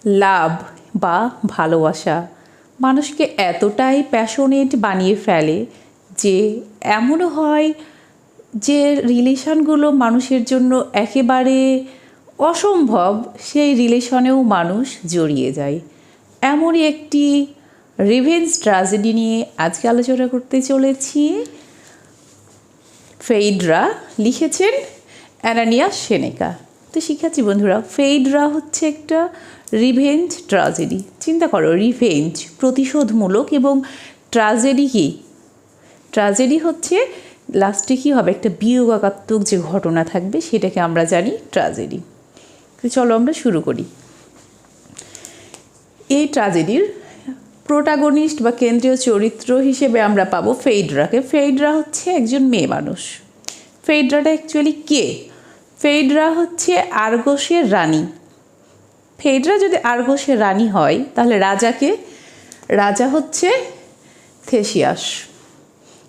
লাভ বা ভালোবাসা মানুষকে এতটাই প্যাশনেট বানিয়ে ফেলে যে এমনও হয় যে রিলেশনগুলো মানুষের জন্য একেবারে অসম্ভব, সেই রিলেশনেও মানুষ জড়িয়ে যায়। এমনই একটি রিভেঞ্জ ট্র্যাজেডি নিয়ে আজকে আলোচনা করতে চলেছি। ফেইডরা লিখেছেন অ্যানানিয়া সেনেকা। তো শিক্ষার্থী বন্ধুরা, ফেইডরা হচ্ছে একটা রিভেঞ্জ ট্র্যাজেডি। চিন্তা করো, রিভেঞ্জ প্রতিশোধমূলক, এবং ট্র্যাজেডি কি? ট্র্যাজেডি হচ্ছে লাস্টে কী হবে, একটা বিয়োগাত্মক যে ঘটনা থাকবে সেটাকে আমরা জানি ট্র্যাজেডি। তো চলো আমরা শুরু করি। এই ট্র্যাজেডির প্রোটাগনিস্ট বা কেন্দ্রীয় চরিত্র হিসেবে আমরা পাবো ফেইডরাকে। ফেইডরা হচ্ছে একজন মেয়ে মানুষ। ফেইডরাটা অ্যাকচুয়ালি কে? ফেইডরা হচ্ছে আর্গসের রানী। ফেইডরা যদি আর্গসের রানী হয় তাহলে রাজাকে? রাজা হচ্ছে থেসিয়াস।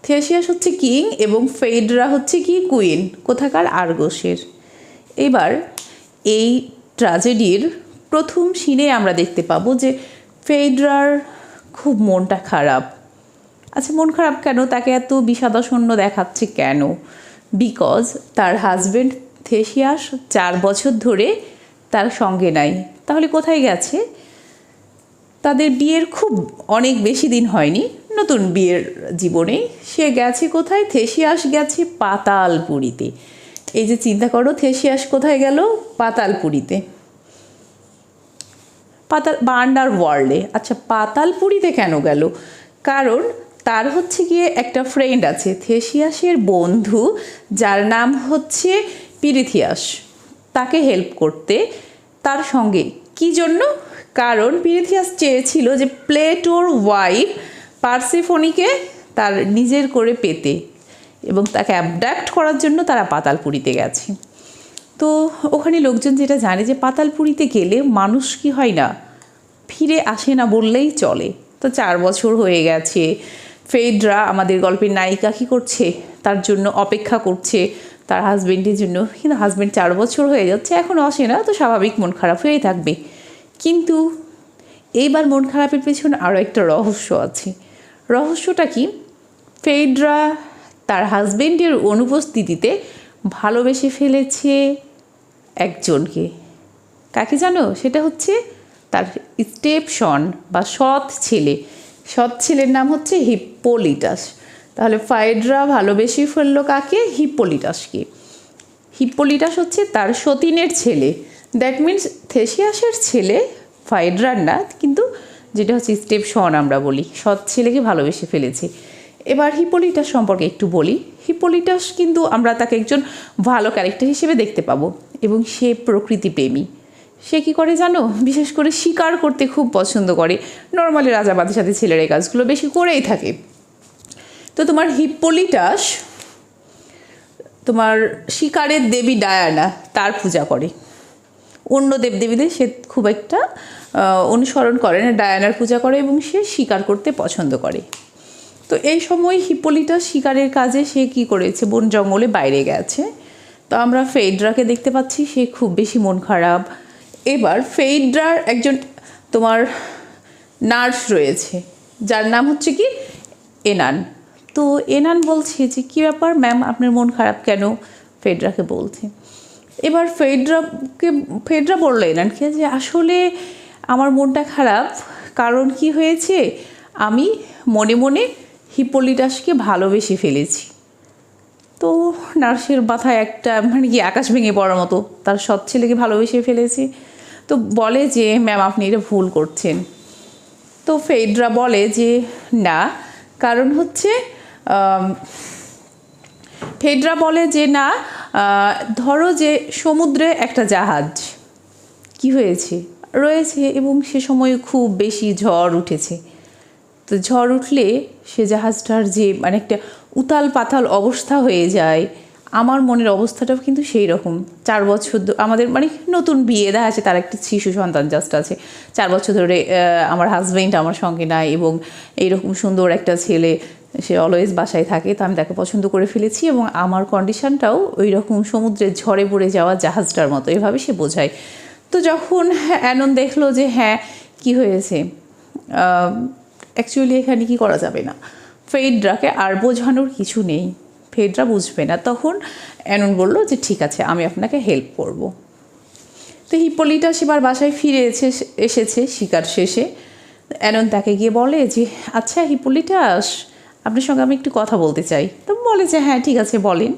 থেসিয়াস হচ্ছে কিং এবং ফেইডরা হচ্ছে কি? কুইন। কোথাকার? আর্গসের। এবার এই ট্র্যাজেডির প্রথম সিনে আমরা দেখতে পাবো যে ফেইডরার খুব মনটা খারাপ। আচ্ছা, মন খারাপ কেন? তাকে এত বিষাদাশূন্য দেখাচ্ছে কেন? বিকজ তার হাজব্যান্ড থেসিয়াস 4 বছর ধরে তার সঙ্গে নাই। তাহলে কোথায় গেছে? তাদের বিয়ের খুব অনেক বেশি দিন হয়নি, নতুন বিয়ের জীবনে সে গেছে কোথায়? থেসিয়াস গেছে পাতালপুরীতে। এই যে চিন্তা করো, থেসিয়াস কোথায় গেল? পাতালপুরীতে, বা আন্ডার ওয়ার্ল্ডে। আচ্ছা, পাতালপুরীতে কেন গেল? কারণ তার হচ্ছে গিয়ে একটা ফ্রেন্ড আছে, থেসিয়াসের বন্ধু, যার নাম হচ্ছে পিরিথিয়াস, তাকে হেল্প করতে তার সঙ্গে। কি জন্য? কারণ পিরিথিয়াস চেয়েছিল যে প্লেটোর ওয়াইফ পার্সেফোনিকে তার নিজের করে পেতে, এবং তাকে অ্যাবডাক্ট করার জন্য তারা পাতালপুরীতে গেছে। তো ওখানে লোকজন যেটা জানে যে পাতালপুরীতে গেলে মানুষ কি হয় না, ফিরে আসে না বললেই চলে। তো 4 বছর হয়ে গেছে। ফেইডরা আমাদের গল্পের নায়িকা কী করছে? তার জন্য অপেক্ষা করছে, তার হাজব্যান্ডের জন্য। কিন্তু হাজব্যান্ড 4 বছর হয়ে যাচ্ছে, এখনও আসে না, তো স্বাভাবিক মন খারাপ হয়েই থাকবে। কিন্তু এইবার মন খারাপের পেছনে আরও একটা রহস্য আছে। রহস্যটা কি? ফেইডরা তার হাজব্যান্ডের অনুপস্থিতিতে ভালোবেসে ফেলেছে একজনকে। কাকে জানো? সেটা হচ্ছে তার স্টেপ সন বা সৎ ছেলে। সৎ ছেলের নাম হচ্ছে হিপ্পোলিটাস। তাহলে ফেইডরা ভালোবেসে ফেললো কাকে? হিপ্পোলিটাসকে। হিপ্পোলিটাস হচ্ছে তার সতীনের ছেলে। দ্যাট মিনস থেসিয়াসের ছেলে, ফেইডরার না, কিন্তু যেটা হচ্ছে স্টেপ সন আমরা বলি, সৎ ছেলেকে ভালোবেসে ফেলেছে। এবার হিপ্পোলিটাস সম্পর্কে একটু বলি। হিপ্পোলিটাস কিন্তু আমরা তাকে একজন ভালো ক্যারেক্টার হিসেবে দেখতে পাবো, এবং সে প্রকৃতিপ্রেমী। সে কী করে জানো? বিশেষ করে শিকার করতে খুব পছন্দ করে। নর্মালি রাজাবাদের সাথে ছেলের এই কাজগুলো বেশি করেই থাকে। তো তোমার হিপ্পোলিটাস তোমার শিকারের দেবী ডায়ানা, তার পূজা করে। অন্য দেবদেবীদের সে খুব একটা অনুসরণ করে না, ডায়ানার পূজা করে, এবং সে শিকার করতে পছন্দ করে। তো এই সময় হিপ্পোলিটাস শিকারের কাজে সে কি করেছে? বন জঙ্গলে বাইরে গেছে। তো আমরা ফেইডরাকে দেখতে পাচ্ছি, সে খুব বেশি মন খারাপ। এবার ফেইডরার একজন তোমার নার্স রয়েছে, যার নাম হচ্ছে কি? এনান। তো এনান বলছে যে কী ব্যাপার ম্যাম, আপনার মন খারাপ কেন? ফেইডরাকে বলছে। এবার ফেইডরা বললো এনানকে যে আসলে আমার মনটা খারাপ, কারণ কি হয়েছে, আমি মনে মনে হিপ্পোলিটাসকে ভালোবেসে ফেলেছি। তো নার্সের মাথায় একটা মানে কি আকাশ ভেঙে পড়ার মতো, তার সৎ ছেলেকে ভালোবেসে ফেলেছে। তো বলে যে ম্যাম, আপনি এটা ভুল করছেন। তো ফেইডরা বলে যে না, কারণ হচ্ছে ফেইডরা বলে যে না, ধরো যে সমুদ্রে একটা জাহাজ কি হয়েছে রয়েছে, এবং সে সময় খুব বেশি ঝড় উঠেছে। তো ঝড় উঠলে সে জাহাজটার যে মানে একটা উতাল পাতাল অবস্থা হয়ে যায়, আমার মনের অবস্থাটাও কিন্তু সেই রকম। 4 বছর আমাদের মানে নতুন বিয়ে, দেখা আছে তার একটা শিশু সন্তান জাস্ট আছে। 4 বছর ধরে আমার হাজব্যান্ড আমার সঙ্গে নাই, এবং এইরকম সুন্দর একটা ছেলে, সে অলওয়েজ বাসায় থাকে, তো আমি তাকে পছন্দ করে ফেলেছি, এবং আমার কন্ডিশনটাও ওই রকম সমুদ্রের ঝড়ে পড়ে যাওয়া জাহাজটার মতো, এভাবে সে বোঝায়। তো যখন অ্যানন দেখলো যে হ্যাঁ কি হয়েছে, অ্যাকচুয়ালি এখানে কি করা যাবে না, ফেডরাকে আর বোঝানোর কিছু নেই, ফেডরা বুঝবে না। তখন অ্যানন বললো যে ঠিক আছে আমি আপনাকে হেল্প করব। তো হিপোলিটাস এবার বাসায় ফিরে এসেছে শিকার শেষে। অ্যানন তাকে গিয়ে বলে যে আচ্ছা হিপোলিটাস, আপনার সঙ্গে আমি একটু কথা বলতে চাই। তো বলে যে হ্যাঁ ঠিক আছে বলেন।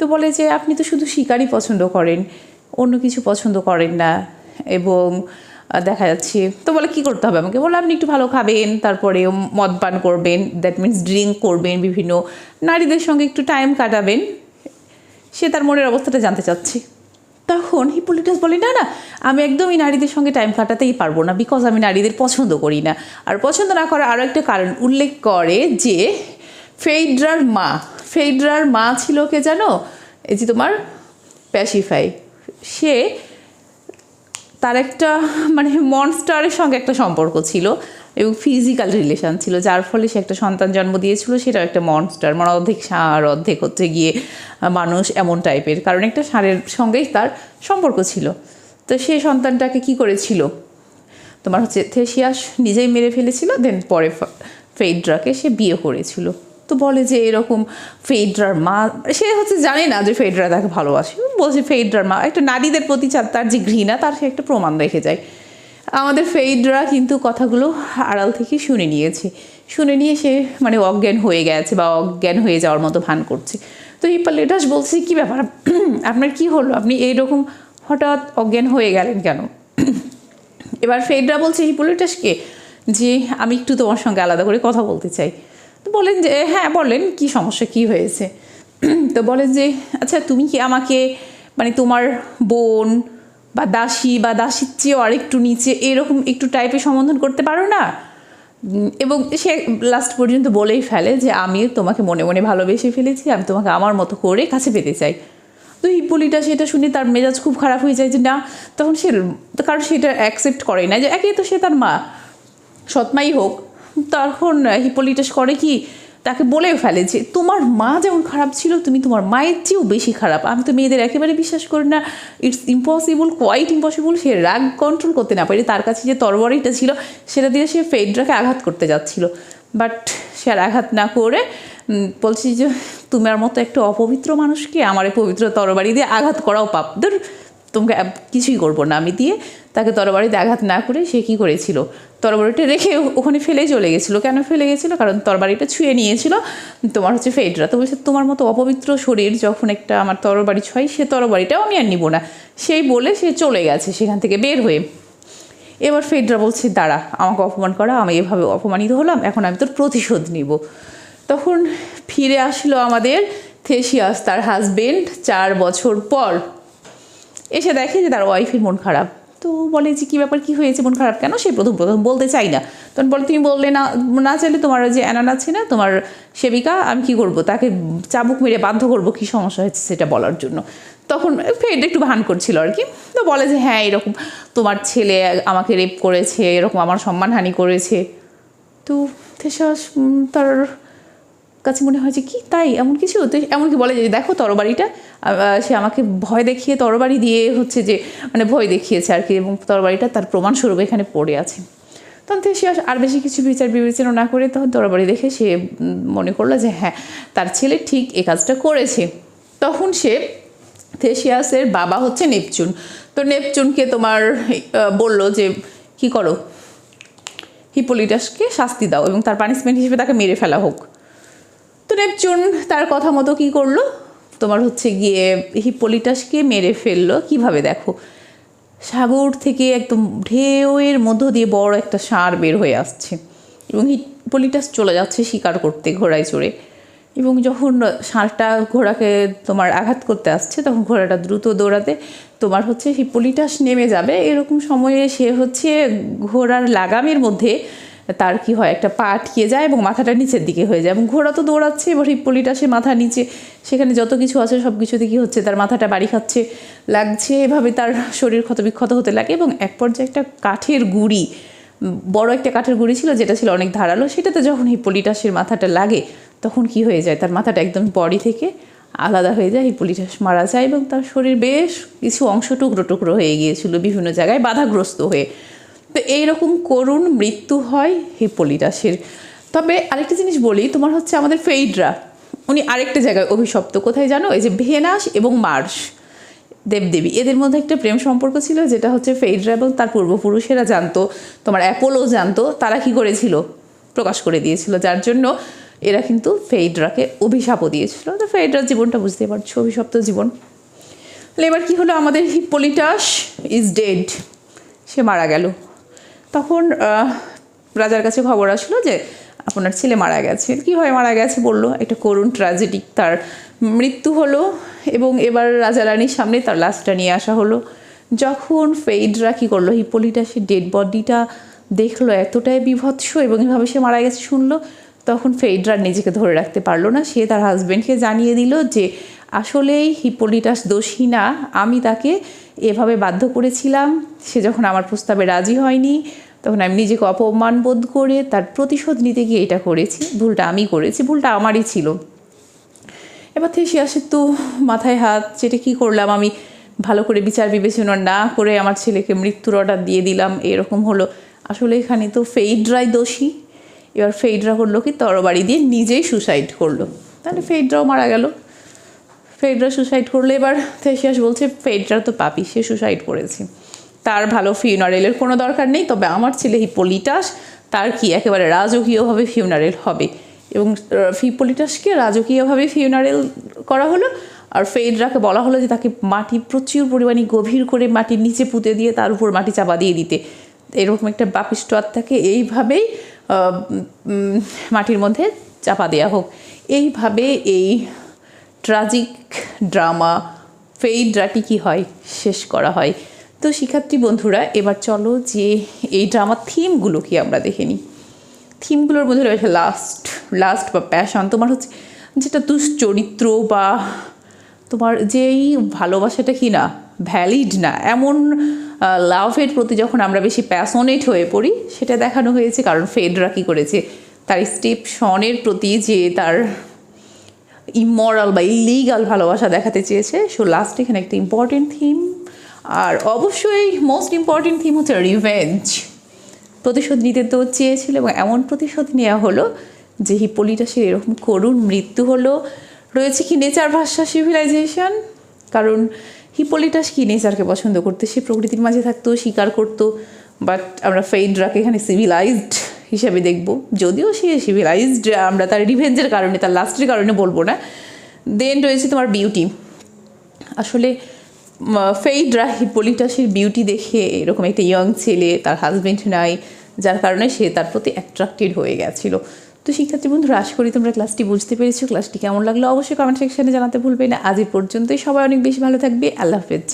তো বলে যে আপনি তো শুধু শিকারই পছন্দ করেন, অন্য কিছু পছন্দ করেন না, এবং দেখা যাচ্ছে। তো বলে কী করতে হবে আমাকে? বলে আপনি একটু ভালো খাবেন, তারপরে মদ পান করবেন, দ্যাট মিনস ড্রিঙ্ক করবেন, বিভিন্ন নারীদের সঙ্গে একটু টাইম কাটাবেন। সে তার মনের অবস্থাটা জানতে চাচ্ছে। তখন হিপোলিটাস বলে না না, আমি একদমই নারীদের সঙ্গে টাইম কাটাতেই পারবো না, বিকজ আমি নারীদের পছন্দ করি না। আর পছন্দ না করার আরও একটা কারণ উল্লেখ করে যে ফেডরার মা ছিল কে জানো? এই যে তোমার প্যাসিফাই। সে তার একটা মানে মনস্টারের সঙ্গে একটা সম্পর্ক ছিল এবং ফিজিক্যাল রিলেশন ছিল, যার ফলে সে একটা সন্তান জন্ম দিয়েছিল। সেটাও একটা মনস্টার, মানে অর্ধেক ষাঁড় অর্ধেক হচ্ছে গিয়ে মানুষ, এমন টাইপের, কারণ একটা ষাঁড়ের সঙ্গেই তার সম্পর্ক ছিল। তো সেই সন্তানটাকে কি করেছিল তোমার হচ্ছে থেসিয়াস নিজেই মেরে ফেলেছিল, দেন পরে ফেডরাকে সে বিয়ে করেছিল। তো বলে যে এরকম ফেডরার মা, সে হচ্ছে জানে না যে ফেডরা তাকে ভালোবাসে, বলছে ফেডরার মা একটা নারীদের প্রতি তার যে ঘৃণা, তার সে একটা প্রমাণ রেখে যায়। আমাদের ফেডরা কিন্তু কথাগুলো আড়াল থেকে শুনে নিয়ে সে মানে অজ্ঞান হয়ে গেছে বা অজ্ঞান হয়ে যাওয়ার মতো ভান করছে। তো হিপোলিটাস বলছে কী ব্যাপার, আপনার কি হলো, আপনি এইরকম হঠাৎ অজ্ঞান হয়ে গেলেন কেন? এবার ফেডরা বলছে হিপোলিটাসকে যে আমি একটু তোমার সঙ্গে আলাদা করে কথা বলতে চাই। তো বলেন যে হ্যাঁ বলেন, কি সমস্যা, কি হয়েছে? তো বলেন যে আচ্ছা তুমি কি আমাকে মানে তোমার বোন বা দাসীর চেয়েও আরেকটু নিচে এরকম একটু টাইপের সম্বোধন করতে পারো না? এবং সে লাস্ট পর্যন্ত বলেই ফেলে যে আমি তোমাকে মনে মনে ভালোবেসে ফেলেছি, আমি তোমাকে আমার মতো করে কাছে পেতে চাই। তো হিপোলিটাস সেটা শুনে তার মেজাজ খুব খারাপ হয়ে যায় যে না, তখন সে কারণ সেটা অ্যাকসেপ্ট করে না, যে একে তো সে তার মা, সৎমাই হোক। তখন হিপোলিটাস করে কি, তাকে বলেও ফেলে যে তোমার মা যেমন খারাপ ছিল, তুমি তোমার মায়ের চেয়েও বেশি খারাপ, আমি তো মেয়েদের একেবারে বিশ্বাস করি না, ইটস ইম্পসিবল, কোয়াইট ইম্পসিবল। সে রাগ কন্ট্রোল করতে না পারে, তার কাছে যে তরবারিটা ছিল সেটা দিয়ে সে ফেডরাকে আঘাত করতে যাচ্ছিল, বাট সে আর আঘাত না করে বলছি যে তোমার মতো একটা অপবিত্র মানুষকে আমার এই পবিত্র তরবারি দিয়ে আঘাত করাও পাপ, ধর তোমাকে কিছুই করবো না আমি দিয়ে। তাকে তরবারিতে আঘাত না করে সে কী করেছিল, তরবারিটা রেখে ওখানে ফেলে চলে গেছিলো। কেন ফেলে গেছিলো? কারণ তরবারিটা ছুঁয়ে নিয়েছিল তোমার হচ্ছে ফেডরা। তো বলছে তোমার মতো অপবিত্র শরীর যখন একটা আমার তরবারি ছয়, সে তরবারিটাও আমি আর নিব না, সেই বলে সে চলে গেছে সেখান থেকে বের হয়ে। এবার ফেডরা বলছে দাঁড়া, আমাকে অপমান করা, আমি এভাবে অপমানিত হলাম, এখন আমি তোর প্রতিশোধ নিব। তখন ফিরে আসলো আমাদের থেসিয়াস, তার হাজবেন্ড, 4 বছর পর। এসে দেখে যে তার ওয়াইফের মন খারাপ। তো বলে যে কী ব্যাপার, কী হয়েছে, মন খারাপ কেন? সে প্রথম বলতে চাই না। তখন বলে তুমি বললে না চাইলে তোমার যে অ্যানান আছে না তোমার সেবিকা, আমি কী করবো, তাকে চাবুক মেরে বাধ্য করবো, কী সমস্যা হয়েছে সেটা বলার জন্য। তখন ফেড একটু ভান করছিল আর কি। তো বলে যে হ্যাঁ এরকম তোমার ছেলে আমাকে রেপ করেছে, এরকম আমার সম্মানহানি করেছে। তো থেসাস তার কাছে মনে হয় যে কি তাই এমন কিছু, তো এমনকি বলে যে দেখো তরবারিটা, সে আমাকে ভয় দেখিয়ে তরবারি দিয়ে হচ্ছে যে মানে ভয় দেখিয়েছে আর কি, এবং তরবারিটা তার প্রমাণস্বরূপ এখানে পড়ে আছে। তখন সে আর বেশি কিছু বিচার বিবেচনা না করে তখন তরবারি দেখে সে মনে করলো যে হ্যাঁ তার ছেলে ঠিক এ কাজটা করেছে। তখন সে থেসিয়াসের বাবা হচ্ছে নেপচুন। তো নেপচুনকে তোমার বলল যে কি করো, হিপোলিটাসকে শাস্তি দাও এবং তার পানিশমেন্ট হিসেবে তাকে মেরে ফেলা হোক। তো নেপচুন তার কথা মতো কী করলো, তোমার হচ্ছে গিয়ে হিপোলিটাসকে মেরে ফেললো। কিভাবে দেখো, সাগর থেকে একদম ঢেউয়ের মধ্য দিয়ে বড় একটা ষাঁড় বের হয়ে আসছে এবং হিপোলিটাস চলে যাচ্ছে শিকার করতে ঘোড়ায় চড়ে। এবং যখন ষাঁড়টা ঘোড়াকে তোমার আঘাত করতে আসছে, তখন ঘোড়াটা দ্রুত দৌড়াতে তোমার হচ্ছে হিপোলিটাস নেমে যাবে, এরকম সময়ে সে হচ্ছে ঘোড়ার লাগামের মধ্যে তার কি হয়, একটা পা আটকে যায় এবং মাথাটা নিচের দিকে হয়ে যায়, এবং ঘোড়া তো দৌড়াচ্ছে, এবার হিপোলিটাসের মাথা নিচে, সেখানে যত কিছু আছে সব কিছুতে কী হচ্ছে, তার মাথাটা বাড়ি খাচ্ছে, লাগছে, এভাবে তার শরীর ক্ষতবিক্ষত হতে লাগে। এবং এক পর্যায়ে একটা কাঠের গুঁড়ি, বড় একটা কাঠের গুঁড়ি ছিল যেটা ছিল অনেক ধারালো, সেটাতে যখন হিপোলিটাসের মাথাটা লাগে তখন কি হয়ে যায়, তার মাথাটা একদম বডি থেকে আলাদা হয়ে যায়, হিপোলিটাস মারা যায় এবং তার শরীর বেশ কিছু অংশ টুকরো টুকরো হয়ে গিয়েছিল বিভিন্ন জায়গায় বাধাগ্রস্ত হয়ে। তো এইরকম করুণ মৃত্যু হয় হিপোলিটাসের। তবে আরেকটা জিনিস বলি, তোমার হচ্ছে আমাদের ফেইড্রা, উনি আরেকটা জায়গায় অভিশপ্ত। কোথায় জানো? এই যে ভেনাস এবং মার্স দেবদেবী, এদের মধ্যে একটা প্রেম সম্পর্ক ছিল, যেটা হচ্ছে ফেইড্রা এবং তার পূর্বপুরুষেরা জানতো, তোমার অ্যাপোলো জানতো, তারা কি করেছিল? প্রকাশ করে দিয়েছিল, যার জন্য এরা কিন্তু ফেইড্রাকে অভিশাপও দিয়েছিল। তো ফেইড্রার জীবনটা বুঝতে পারছো, অভিশপ্ত জীবন। এবার কি হলো, আমাদের হিপোলিটাস ইজ ডেড, সে মারা গেল। তখন রাজার কাছে খবর আসলো যে আপনার ছেলে মারা গেছে। কীভাবে মারা গেছে বললো, একটা করুণ ট্র্যাজেডিক তার মৃত্যু হলো এবং এবার রাজা রানীর সামনে তার লাশটা নিয়ে আসা হলো। যখন ফেইড্রা কী করলো, হিপোলিটাসের ডেড বডিটা দেখলো, এতটাই বিভৎস এবং এভাবে সে মারা গেছে শুনলো, তখন ফেইড্রা নিজেকে ধরে রাখতে পারলো না। সে তার হাজব্যান্ডকে জানিয়ে দিল যে আসলেই হিপোলিটাস দোষী না, আমি তাকে এভাবে বাধ্য করেছিলাম। সে যখন আমার প্রস্তাবে রাজি হয়নি, তখন আমি নিজেকে অপমান বোধ করে তার প্রতিশোধ নিতে গিয়ে এটা করেছি, ভুলটা আমি করেছি, ভুলটা আমারই ছিল। এবার থেসিয়াসের তো মাথায় হাত, যেটা কী করলাম আমি, ভালো করে বিচার বিবেচনা না করে আমার ছেলেকে মৃত্যুর অর্ডার দিয়ে দিলাম, এরকম হলো। আসলে এখানে তো ফেইড্রাই দোষী। এবার ফেইড্রা করলো কি, তরবারি দিয়ে নিজেই সুসাইড করলো। তাহলে ফেইড্রাও মারা গেল। ফেইড্রা সুসাইড করলে এবার থেসিয়াস বলছে ফেইড্রা তো পাপী, সে সুসাইড করেছে, তার ভালো ফিউনারেলের কোনো দরকার নেই। তবে আমার ছেলে হিপোলিটাস, তার কি একেবারে রাজকীয়ভাবে ফিউনারেল হবে। এবং হিপোলিটাসকে রাজকীয়ভাবে ফিউনারেল করা হলো। আর ফেইড্রাকে বলা হলো যে তাকে মাটি প্রচুর পরিমাণে গভীর করে মাটির নিচে পুঁতে দিয়ে তার উপর মাটি চাপা দিয়ে দিতে। এরকম একটা পাপিষ্ট আত্মাকে এইভাবেই মাটির মধ্যে চাপা দেওয়া হোক। এইভাবে এই ট্রাজিক ড্রামা ফেইড্রাটি কী হয়, শেষ করা হয়। তো শিক্ষার্থী বন্ধুরা, এবার চলো যে এই ড্রামার থিমগুলো কি আমরা দেখে নিই। থিমগুলোর মধ্যে রয়েছে লাস্ট বা প্যাশন, তোমার হচ্ছে যেটা দুশ্চরিত্র বা তোমার যেই ভালোবাসাটা কি না ভ্যালিড না, এমন লাভের প্রতি যখন আমরা বেশি প্যাশনেট হয়ে পড়ি, সেটা দেখানো হয়েছে। কারণ ফেইড্রা কী করেছে, তার স্টেপ শনের প্রতি যে তার ইমরাল বা ইলিগাল ভালোবাসা দেখাতে চেয়েছে। সো লাস্ট এখানে একটা ইম্পর্টেন্ট থিম। আর অবশ্যই মোস্ট ইম্পর্টেন্ট থিম হচ্ছে রিভেঞ্জ, প্রতিশোধ নিতে তো চেয়েছিল এবং এমন প্রতিশোধ নেওয়া হলো যে হিপোলিটাসের এরকম করুণ মৃত্যু হলো। রয়েছে কি নেচার ভার্সাস সিভিলাইজেশন, কারণ হিপোলিটাস কি নেচারকে পছন্দ করতে, সে প্রকৃতির মাঝে থাকতো, শিকার করতো। বাট আমরা ফেইড্রাকে এখানে সিভিলাইজড হিসাবে দেখব, যদিও সে সিভিলাইজড, আমরা তার রিভেঞ্জের কারণে, তার লাস্টের কারণে বলবো না। দেন রয়েছে তোমার বিউটি। আসলে ফেইড্রা হিপোলিটাসের বিউটি দেখে, এরকম একটা ইয়ং ছেলে, তার হাজব্যান্ড নাই, যার কারণে সে তার প্রতি অ্যাট্রাক্টেড হয়ে গেছিলো। তো শিক্ষার্থী বন্ধুরা, আশা করি তোমরা ক্লাসটি বুঝতে পেরেছো। ক্লাসটি কেমন লাগলো অবশ্যই কমেন্ট সেকশনে জানাতে ভুলবে না। আজ এই পর্যন্তই, সবাই অনেক বেশি ভালো থাকবে। আল্লাহ হাফেজ।